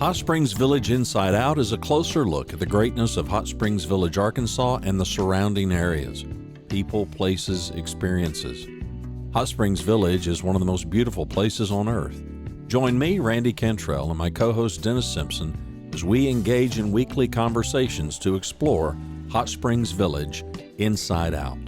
Hot Springs Village Inside Out is a closer look at the greatness of Hot Springs Village, Arkansas and the surrounding areas. People, places, experiences. Hot Springs Village is one of the most beautiful places on earth. Join me, Randy Cantrell, and my co-host Dennis Simpson as we engage in weekly conversations to explore Hot Springs Village Inside Out.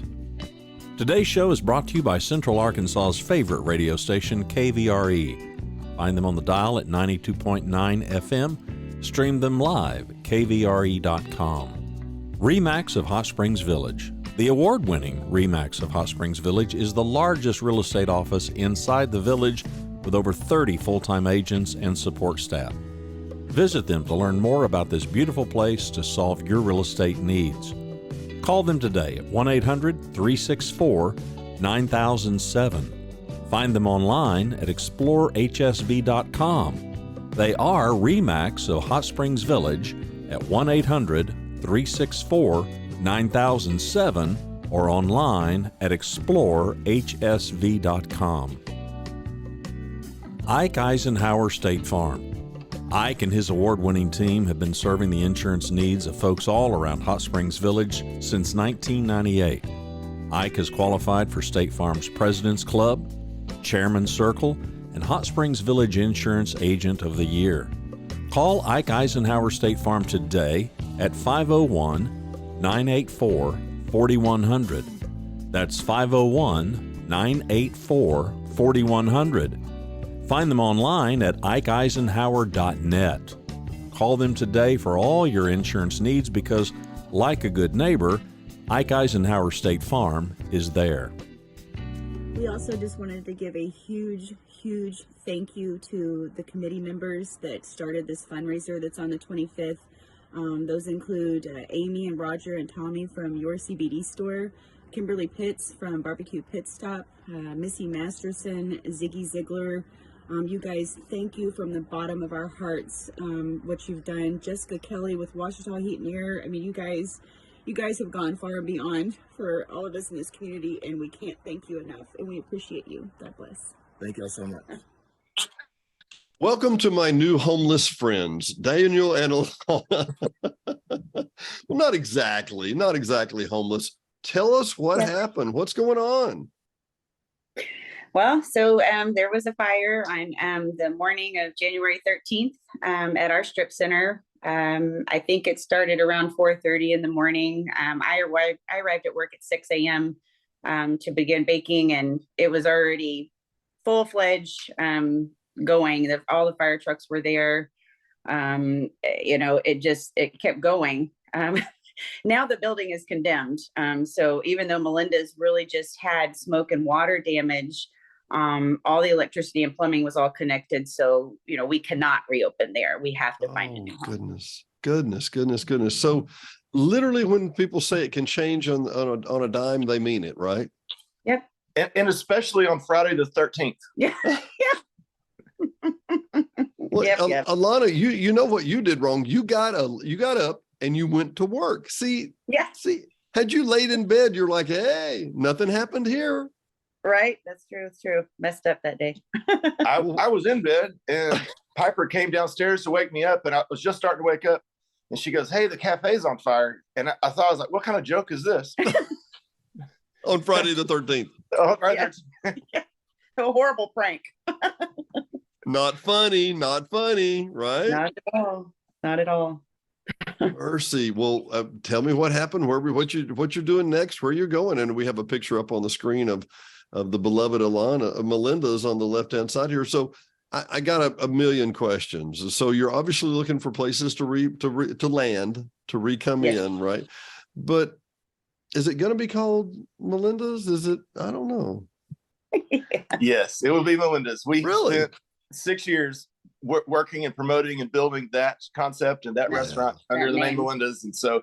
Today's show is brought to you by Central Arkansas's favorite radio station, KVRE. Find them on the dial at 92.9 FM. Stream them live at kvre.com. RE/MAX of Hot Springs Village. The award-winning RE/MAX of Hot Springs Village is the largest real estate office inside the village with over 30 full-time agents and support staff. Visit them to learn more about this beautiful place to solve your real estate needs. Call them today at 1-800-364-9007. Find them online at explorehsv.com. They are RE/MAX of Hot Springs Village at 1-800-364-9007 or online at explorehsv.com. Ike Eisenhower State Farm. Ike and his award-winning team have been serving the insurance needs of folks all around Hot Springs Village since 1998. Ike has qualified for State Farm's President's Club, Chairman's Circle, and Hot Springs Village Insurance Agent of the Year. Call Ike Eisenhower State Farm today at 501-984-4100. That's 501-984-4100. Find them online at ikeeisenhower.net. Call them today for all your insurance needs because, like a good neighbor, Ike Eisenhower State Farm is there. We also just wanted to give a huge thank you to the committee members that started this fundraiser that's on the 25th. Those include Amy and Roger and Tommy from Your CBD Store, Kimberly Pitts from Barbecue Pit Stop, Missy Masterson, Ziggy Ziegler. You guys, thank you from the bottom of our hearts, what you've done. Jessica Kelly with Ouachita Heat and Air. I mean, you guys have gone far and beyond for all of us in this community, and we can't thank you enough, and we appreciate you. God bless. Thank you all so much. Welcome to my new homeless friends, Daniel and Alanna. Well, not exactly homeless. Tell us what happened. What's going on? Well, so there was a fire on the morning of January 13th at our strip center. I think it started around 4:30 in the morning. I arrived at work at 6 a.m. To begin baking, and it was already full-fledged going. All the fire trucks were there. It kept going. Now the building is condemned. So even though Melinda's really just had smoke and water damage, all the electricity and plumbing was all connected. So, we cannot reopen there. We have to find a new home. Goodness. So literally when people say it can change on a dime, they mean it, right? Yep. And especially on Friday the 13th. Yeah. Well, yep. Alanna, you know what you did wrong. You got up and you went to work. See, had you laid in bed, you're like, hey, nothing happened here. Right. That's true. It's true. Messed up that day. I was in bed and Piper came downstairs to wake me up, and I was just starting to wake up, and she goes, hey, the cafe's on fire. And I thought, I was like, what kind of joke is this? On Friday the 13th. Yeah. A horrible prank. Not funny, right? Not at all. Mercy. Well, tell me what happened. What you're doing next? Where you're going? And we have a picture up on the screen of the beloved Alanna. Melinda's on the left-hand side here. So I got a million questions. So you're obviously looking for places to come in, right? But is it going to be called Melinda's? Is it? I don't know. Yes, it will be Melinda's. We really spent 6 years working and promoting and building that concept and that restaurant under the name Melinda's. And so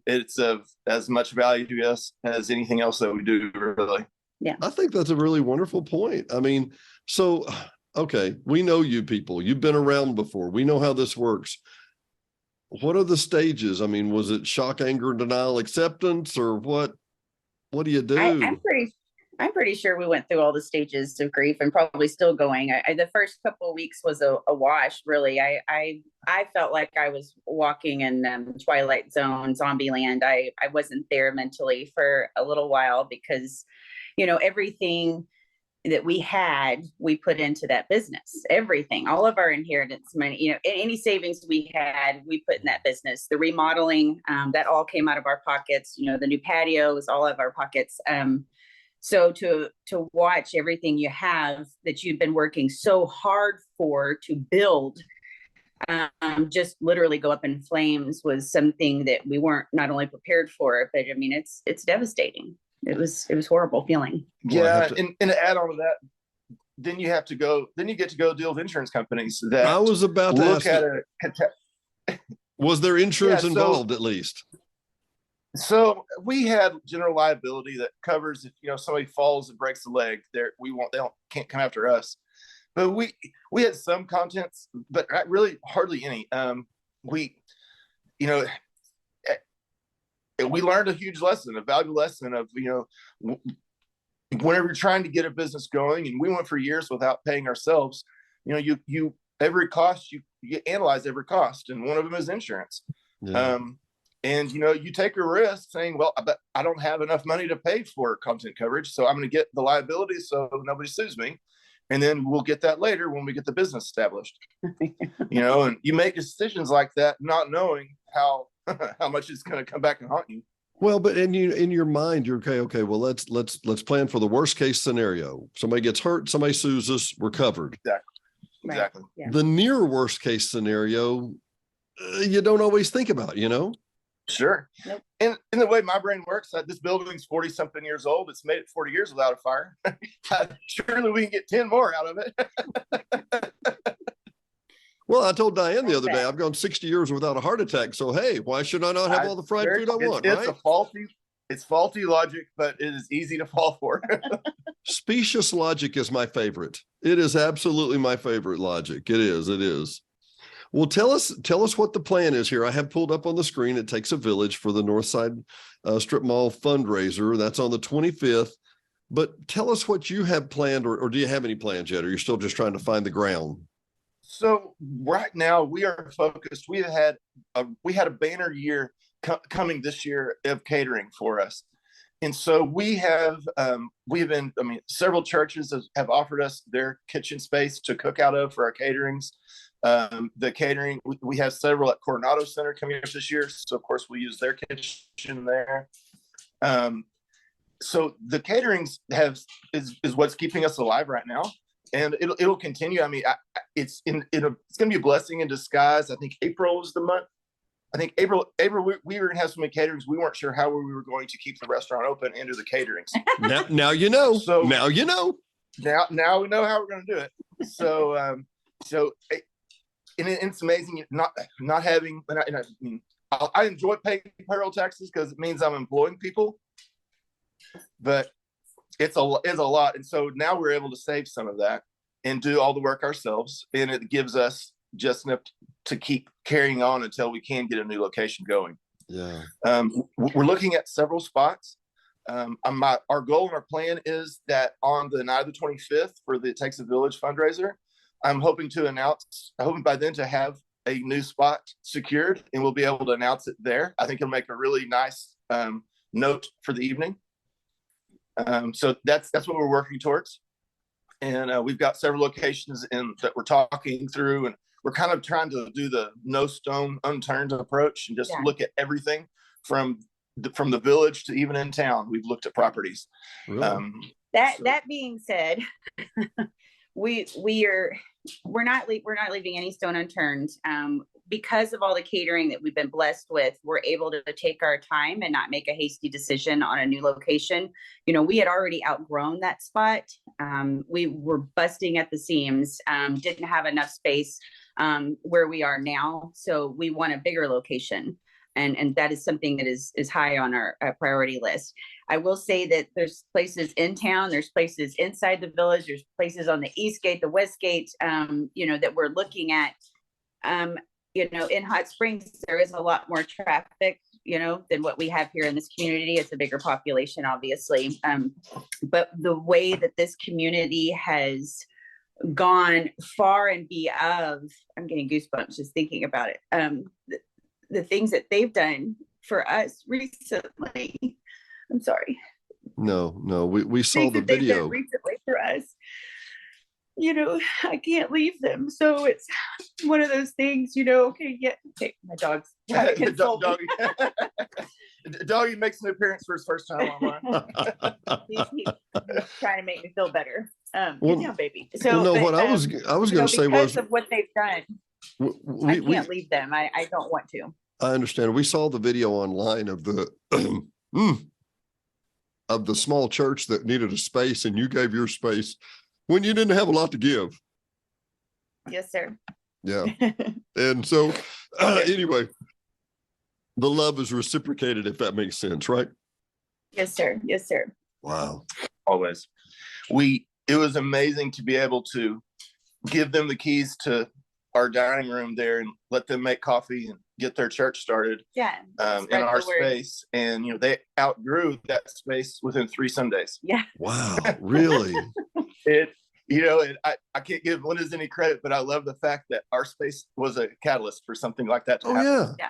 it's of as much value to us as anything else that we do, really. Yeah. I think that's a really wonderful point. I mean, so, okay, we know you people. You've been around before. We know how this works. What are the stages? I mean, was it shock, anger, denial, acceptance, or what do you do? I'm pretty sure we went through all the stages of grief and probably still going. The first couple of weeks was a wash, really. I felt like I was walking in Twilight Zone, zombie land. I wasn't there mentally for a little while because, everything that we put into that business, everything, all of our inheritance money, any savings we had, we put in that business. The remodeling, that all came out of our pockets, the new patio was all of our pockets. So to watch everything you have that you've been working so hard for to build, just literally go up in flames was something that we weren't not only prepared for, but I mean, it's devastating. It was horrible feeling. Yeah. And to add on to that, then you get to go deal with insurance companies that I was about to look ask at was there insurance involved at least? So we had general liability that covers if somebody falls and breaks a leg, can't come after us. But we had some contents, but really hardly any. We learned a huge lesson, a valuable lesson of whenever you're trying to get a business going, and we went for years without paying ourselves. You every cost you analyze every cost, and one of them is insurance. Yeah. And you take a risk saying, well, I don't have enough money to pay for content coverage, so I'm going to get the liability so nobody sues me, and then we'll get that later when we get the business established. And you make decisions like that, not knowing how much it's going to come back and haunt you. Well, but in your mind, you're okay. Well, let's plan for the worst case scenario. Somebody gets hurt, somebody sues us, we're covered. Exactly. Right. Yeah. The near worst case scenario, you don't always think about, Sure. Nope. And in the way my brain works, this building's 40 something years old. It's made it 40 years without a fire. Surely we can get 10 more out of it. Well, I told Diane the other day, I've gone 60 years without a heart attack. So, hey, why should I not have all the fried food I want? It's faulty logic, but it is easy to fall for. Specious logic is my favorite. It is absolutely my favorite logic. It is. Well, tell us what the plan is here. I have pulled up on the screen. It takes a village for the Northside Strip Mall fundraiser. That's on the 25th. But tell us what you have planned, or do you have any plans yet? Or you're still just trying to find the ground? So right now we are focused. We had a banner year coming this year of catering for us, and so we have been. I mean, several churches have offered us their kitchen space to cook out of for our caterings. The catering, we have several at Coronado Center coming up this year, so of course we use their kitchen there. So the caterings is what's keeping us alive right now, and it'll continue. I mean, it's going to be a blessing in disguise. I think April is the month. I think April we were going to have so many caterings, we weren't sure how we were going to keep the restaurant open and do the caterings. Now you know. So now you know. Now we know how we're going to do it. So and it's amazing not having. I enjoy paying payroll taxes because it means I'm employing people, but it's a lot. And so now we're able to save some of that and do all the work ourselves, and it gives us just enough to keep carrying on until we can get a new location going. Yeah. We're looking at several spots. Our goal and our plan is that on the night of the 25th for the It Takes a Village fundraiser, I'm hoping by then to have a new spot secured, and we'll be able to announce it there. I think it'll make a really nice note for the evening. So that's what we're working towards. And we've got several locations that we're talking through, and we're kind of trying to do the no stone unturned approach and just look at everything from the village to even in town. We've looked at properties. Really? That being said, we're not leaving any stone unturned. Because of all the catering that we've been blessed with, we're able to take our time and not make a hasty decision on a new location. We had already outgrown that spot. We were busting at the seams, didn't have enough space where we are now. So we want a bigger location. And that is something that is high on our priority list. I will say that there's places in town, there's places inside the village, there's places on the east gate, the west gate, that we're looking at. In Hot Springs, there is a lot more traffic than what we have here in this community. It's a bigger population, obviously. But the way that this community has gone far and beyond, I'm getting goosebumps just thinking about it. The things that they've done for us recently. I'm sorry. No, we saw the video recently for us. I can't leave them. So it's one of those things, okay, my dog's Doggy makes an appearance for his first time online. He's trying to make me feel better. Get down, baby. So what I was going to say was, because of what they've done, I can't leave them. I don't want to. I understand. We saw the video online of the of the small church that needed a space, and you gave your space when you didn't have a lot to give. Yes, sir. Yeah. And so anyway, the love is reciprocated, if that makes sense, right? Yes, sir. Yes, sir. Wow. Always. It was amazing to be able to give them the keys to our dining room there and let them make coffee and get their church started in our space. And, they outgrew that space within 3 Sundays. Yeah. Wow. Really? I can't give Linda's any credit, but I love the fact that our space was a catalyst for something like that to happen. Yeah.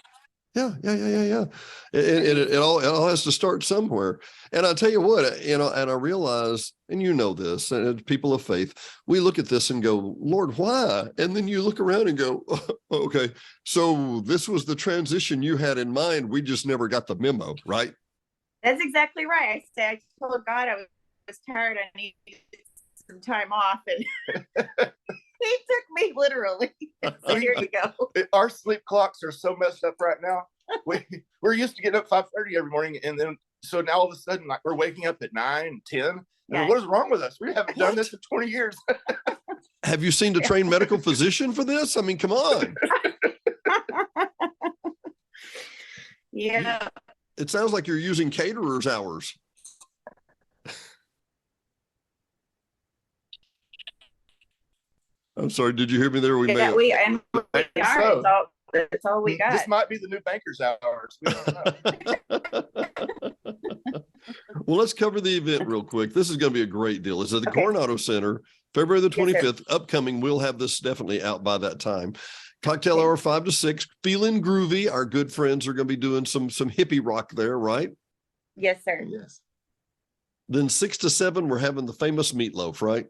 It all has to start somewhere. And I tell you what, and I realize, and this, and people of faith, we look at this and go, Lord, why? And then you look around and go, okay, so this was the transition you had in mind. We just never got the memo, right? That's exactly right. I told God I was tired. I needed some time off, and he took me literally. So here you go. Our sleep clocks are so messed up right now. We're used to getting up 5:30 every morning, and then so now all of a sudden, like, we're waking up at 9, 10. What is wrong with us? We haven't done this in 20 years. Have you seen the trained medical physician for this? I mean, come on. Yeah. It sounds like you're using caterer's hours. I'm sorry. Did you hear me there? We are. That's all we got. This might be the new banker's hours. We don't know. Well, let's cover the event real quick. This is going to be a great deal. It's at the Coronado Center, February the 25th. Upcoming. We'll have this definitely out by that time. Cocktail hour 5 to 6. Feeling groovy. Our good friends are going to be doing some hippie rock there, right? Yes, sir. Yes. Then 6 to 7, we're having the famous meatloaf, right?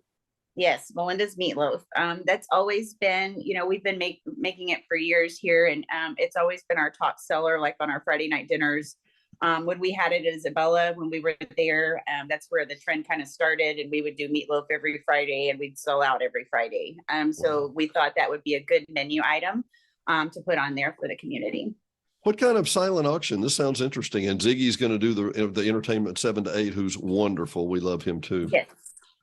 Yes, Melinda's meatloaf. That's always been, we've been making it for years here, and it's always been our top seller, like on our Friday night dinners. When we had it at Isabella, when we were there, that's where the trend kind of started, and we would do meatloaf every Friday, and we'd sell out every Friday. So we thought that would be a good menu item to put on there for the community. What kind of silent auction? This sounds interesting. And Ziggy's going to do the entertainment 7 to 8, who's wonderful. We love him too. Yes.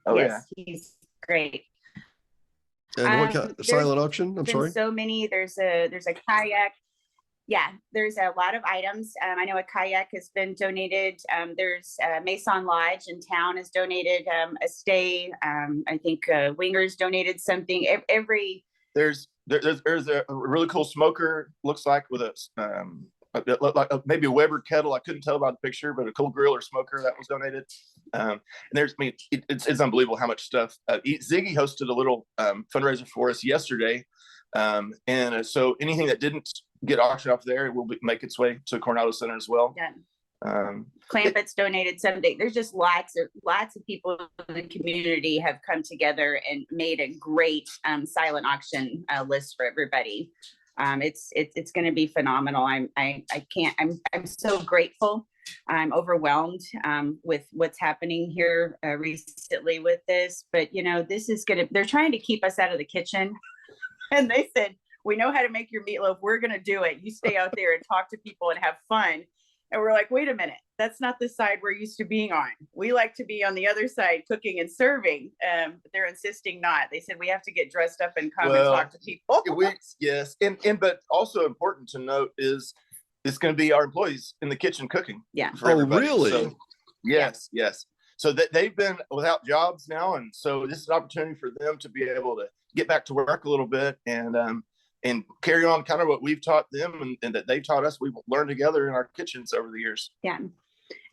Oh, yes, yeah. He's great. And what kind of silent auction? I'm sorry. So many. There's a kayak. Yeah, there's a lot of items. I know a kayak has been donated. There's Mason Lodge in town has donated a stay. I think Wingers donated something. There's a really cool smoker. Looks like with maybe a Weber kettle. I couldn't tell by the picture, but a cool grill or smoker that was donated. And it's unbelievable how much stuff. Ziggy hosted a little fundraiser for us yesterday. And so anything that didn't get auctioned off there will make its way to Coronado Center as well. Yeah. Clampett's donated someday. There's just lots of people in the community have come together and made a great silent auction list for everybody. It's going to be phenomenal. I'm so grateful. I'm overwhelmed with what's happening here recently with this, but they're trying to keep us out of the kitchen. And they said, we know how to make your meatloaf. We're going to do it. You stay out there and talk to people and have fun. And we're like, wait a minute, that's not the side we're used to being on. We like to be on the other side, cooking and serving. But they're insisting not. They said we have to get dressed up and come and talk to people. Yes. And but also important to note is it's going to be our employees in the kitchen cooking. Yeah. For everybody. Really? So, yes. So they've been without jobs now. And so this is an opportunity for them to be able to get back to work a little bit and and carry on kind of what we've taught them and that they've taught us. We've learned together in our kitchens over the years. Yeah.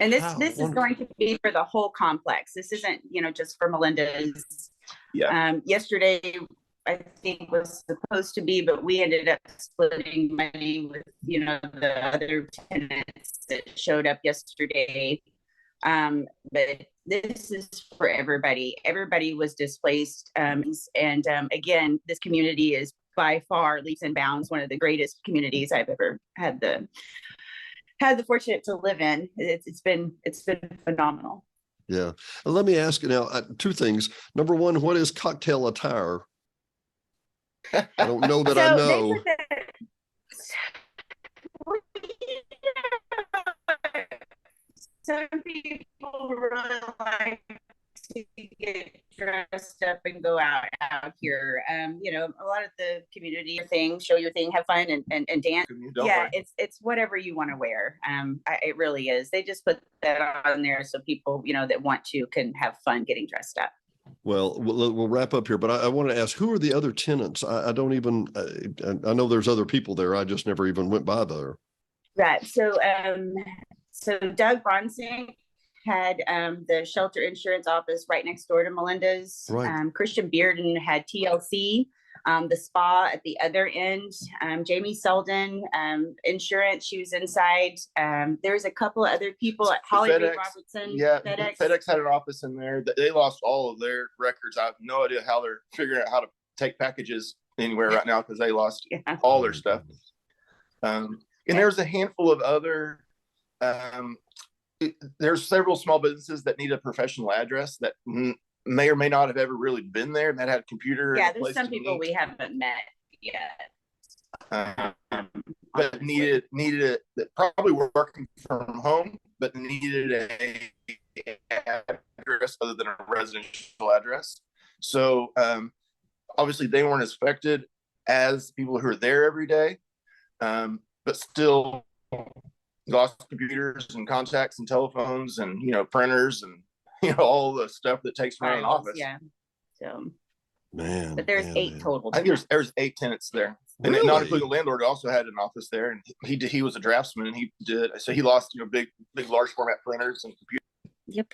And this Wow, this is wonderful. going to be for the whole complex. This isn't, just for Melinda's. Yeah. Yesterday, I think was supposed to be, but we ended up splitting money with, the other tenants that showed up yesterday. But this is for everybody. Everybody was displaced. Again, this community is by far leaps and bounds one of the greatest communities I've ever had the fortunate to live in. It's been phenomenal. Yeah. Let me ask you now, two things. Number one, what is cocktail attire? I don't know that I know. Some people really like to get dressed up and go out here. A lot of the community things, show your thing, have fun, and dance. Yeah, it's whatever you want to wear. It really is. They just put that on there so people, that want to can have fun getting dressed up. Well, we'll wrap up here, but I want to ask, who are the other tenants? I don't even, I know there's other people there. I just never even went by there. Right. So Doug Bronsink had the shelter insurance office right next door to Melinda's. Right. Christian Bearden had TLC, the spa at the other end. Jamie Selden, insurance, she was inside. There's a couple of other people at Holly Reed Robertson. Yeah, FedEx had an office in there. They lost all of their records. I have no idea how they're figuring out how to take packages anywhere right now because they lost all their stuff. And there's a handful of other there's several small businesses that need a professional address that may or may not have ever really been there, that had a computer. Yeah, there's some people we haven't met yet. But needed it, that probably were working from home, but needed a address other than a residential address. So obviously they weren't as affected as people who are there every day, but still lost computers and contacts and telephones and printers and all the stuff that takes around an office. Yeah. So man, but there's 8 total. I think there's 8 tenants there. And really? not including the landlord also had an office there, and he was a draftsman, and he lost big large format printers and computers. Yep.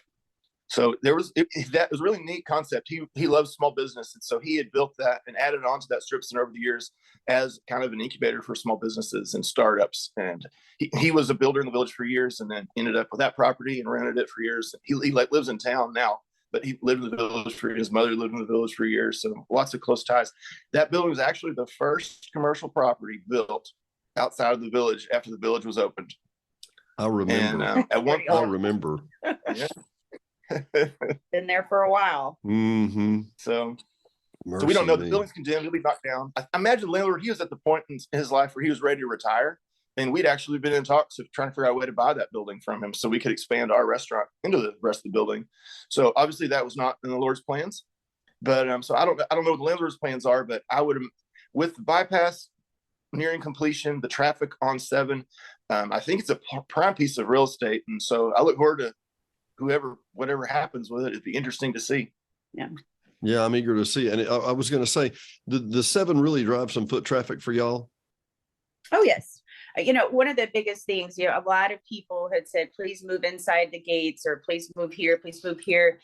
So that was a really neat concept. He loves small business, and so he had built that and added on to that strip center over the years as kind of an incubator for small businesses and startups. And he was a builder in the village for years, and then ended up with that property and rented it for years. He lives in town now, but he lived in the village for years. His mother lived in the village for years, so lots of close ties. That building was actually the first commercial property built outside of the village after the village was opened. I remember. And at one point, I remember. Yeah. Been there for a while. Mm-hmm. So we don't know. The building's condemned. It'll be knocked down. I imagine the landlord, he was at the point in his life where he was ready to retire. And we'd actually been in talks of trying to figure out a way to buy that building from him so we could expand our restaurant into the rest of the building. So obviously that was not in the Lord's plans. But so I don't know what the landlord's plans are, but I would, with the bypass nearing completion, the traffic on 7, I think it's a prime piece of real estate. And so I look forward to whatever happens with it. It'd be interesting to see. Yeah, I'm eager to see. And I was going to say, the 7 really drive some foot traffic for y'all. Oh yes. One of the biggest things, a lot of people had said, please move inside the gates, or please move here, please move here.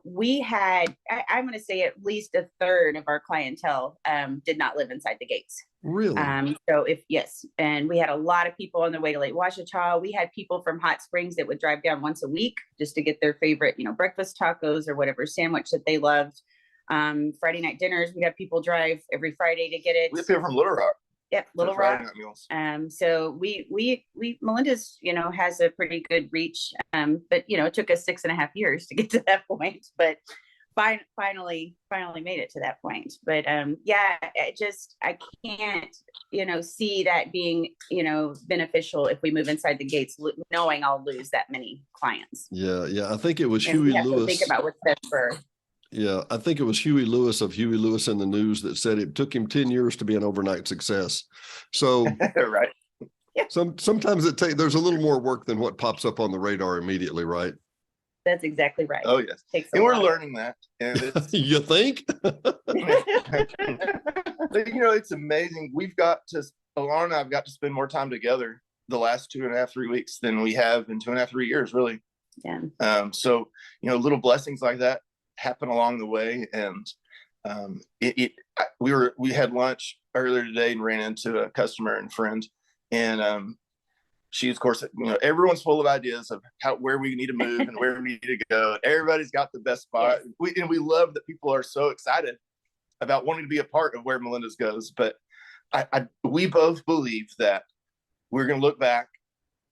We had, I'm going to say at least a third of our clientele did not live inside the gates. Really? And we had a lot of people on their way to Lake Ouachita. We had people from Hot Springs that would drive down once a week just to get their favorite, breakfast tacos or whatever sandwich that they loved. Friday night dinners, we'd have people drive every Friday to get it. We have people from Little Rock. Yep, Little Rock. So we Melinda's, has a pretty good reach. But it took us 6.5 years to get to that point. But finally made it to that point. But I can't, see that being, beneficial if we move inside the gates, knowing I'll lose that many clients. Yeah. I think it was Huey Lewis. Think about what's best for. Yeah, I think it was Huey Lewis of Huey Lewis in the News that said it took him 10 years to be an overnight success. So right. Yeah. Sometimes there's a little more work than what pops up on the radar immediately, right? That's exactly right. Oh yes. And we're learning that. And it's... You think? It's amazing. Alanna and I have got to spend more time together the last 2.5, 3 weeks than we have in 2.5, 3 years, really. Yeah. So, little blessings like that happen along the way. And we had lunch earlier today and ran into a customer and friend. And she, of course, everyone's full of ideas of where we need to move and where we need to go. Everybody's got the best spot. Yes. We love that people are so excited about wanting to be a part of where Melinda's goes. But we both believe that we're going to look back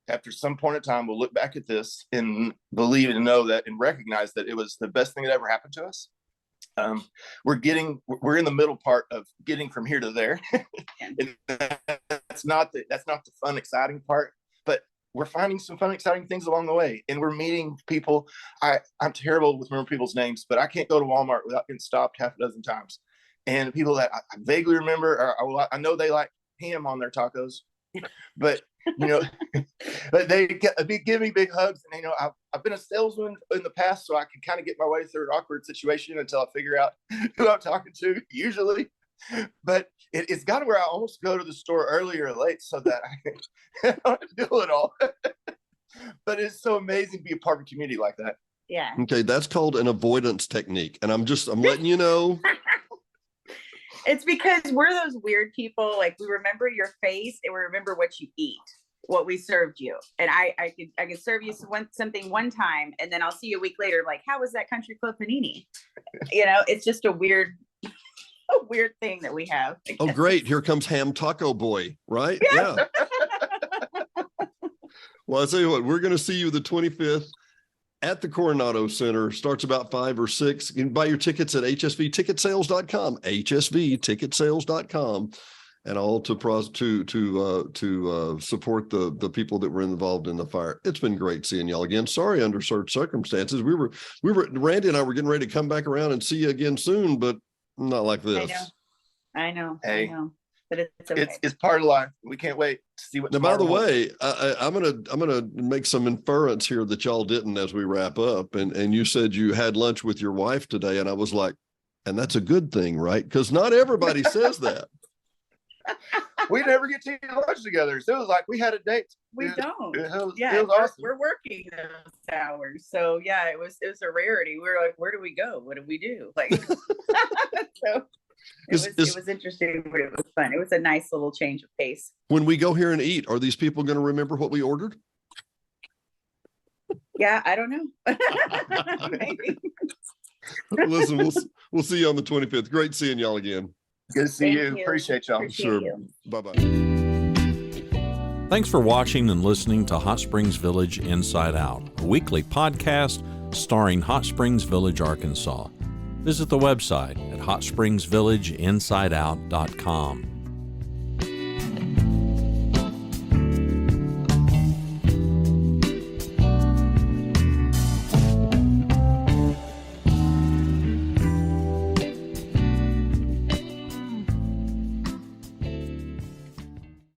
after some point in time. We'll look back at this and believe and know that and recognize that it was the best thing that ever happened to us. We're in the middle part of getting from here to there. And that's not the fun, exciting part, but we're finding some fun, exciting things along the way. And we're meeting people. I'm terrible with remembering people's names, but I can't go to Walmart without getting stopped half a dozen times. And people that I vaguely remember, or I know they like ham on their tacos, but but they give me big hugs. And I've been a salesman in the past, so I can kind of get my way through an awkward situation until I figure out who I'm talking to, usually. But it's got to where I almost go to the store early or late so that I don't have to do it all. But it's so amazing to be a part of a community like that. Yeah. Okay, that's called an avoidance technique, and I'm letting you know. It's because we're those weird people. Like, we remember your face and we remember what you eat, what we served you. And I could serve you something one time, and then I'll see you a week later. Like, how was that country club panini? It's just a weird thing that we have. Oh, great. Here comes Ham Taco Boy, right? Yeah. Well, I'll tell you what, we're going to see you the 25th at the Coronado Center. Starts about 5 or 6. You can buy your tickets at hsvticketsales.com, hsvticketsales.com, and all to support the people that were involved in the fire. It's been great seeing y'all again. Sorry under certain circumstances. We were Randy and I were getting ready to come back around and see you again soon, but not like this. I know. Hey. I know. But it's okay. It's part of life. We can't wait to see what. Now, by the way, I'm gonna make some inference here that y'all didn't as we wrap up. And you said you had lunch with your wife today, and I was like, and that's a good thing, right? Because not everybody says that. We never get to eat lunch together. So it was like we had a date. We don't. It was awesome. We're working those hours, so yeah, it was a rarity. We were like, where do we go? What do we do? Like, so. It was interesting, but it was fun. It was a nice little change of pace. When we go here and eat, are these people going to remember what we ordered? Yeah, I don't know. Maybe. Listen, we'll see you on the 25th. Great seeing y'all again. Good to see you. Appreciate y'all. Sure. Bye-bye. Thanks for watching and listening to Hot Springs Village Inside Out, a weekly podcast starring Hot Springs Village, Arkansas. Visit the website at hotspringsvillageinsideout.com.